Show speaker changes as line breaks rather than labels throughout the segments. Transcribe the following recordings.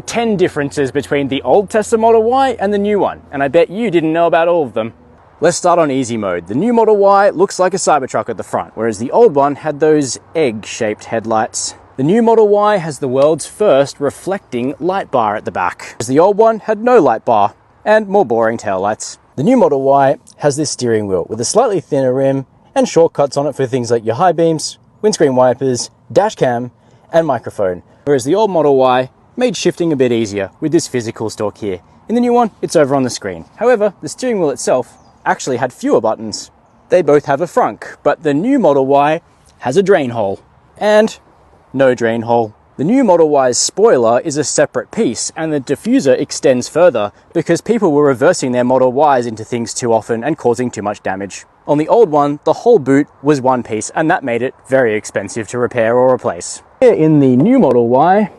10 differences between the old Tesla Model Y and the new one, and I bet you didn't know about all of them. Let's start on easy mode. The new Model Y looks like a Cybertruck at the front, whereas the old one had those egg-shaped headlights. The new Model Y has the world's first reflecting light bar at the back, whereas the old one had no light bar and more boring taillights. The new Model Y has this steering wheel with a slightly thinner rim and shortcuts on it for things like your high beams, windscreen wipers, dash cam, and microphone, whereas the old Model Y made shifting a bit easier with this physical stalk here. In the new one, it's over on the screen. However, the steering wheel itself actually had fewer buttons. They both have a frunk, but the new Model Y has a drain hole and no drain hole. The new Model Y's spoiler is a separate piece, and the diffuser extends further because people were reversing their Model Ys into things too often and causing too much damage. On the old one, the whole boot was one piece, and that made it very expensive to repair or replace. Here in the new Model Y,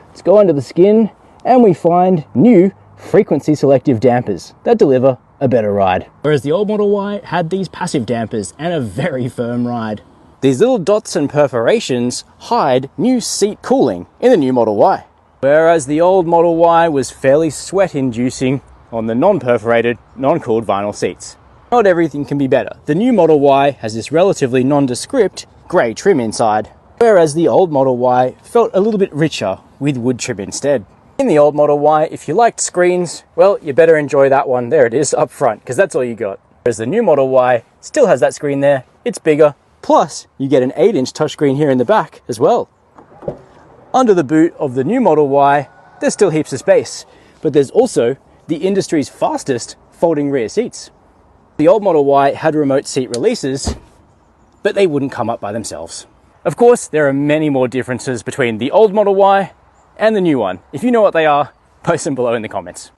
let's go under the skin and we find new frequency selective dampers that deliver a better ride. Whereas the old Model Y had these passive dampers and a very firm ride. These little dots and perforations hide new seat cooling in the new Model Y. Whereas the old Model Y was fairly sweat-inducing on the non-perforated, non-cooled vinyl seats. Not everything can be better. The new Model Y has this relatively nondescript grey trim inside, whereas the old Model Y felt a little bit richer with wood trim instead. In the old Model Y, if you liked screens, well, you better enjoy that one. There it is up front, because that's all you got. Whereas the new Model Y still has that screen there. It's bigger. Plus, you get an 8-inch touchscreen here in the back as well. Under the boot of the new Model Y, there's still heaps of space, but there's also the industry's fastest folding rear seats. The old Model Y had remote seat releases, but they wouldn't come up by themselves. Of course, there are many more differences between the old Model Y and the new one. If you know what they are, post them below in the comments.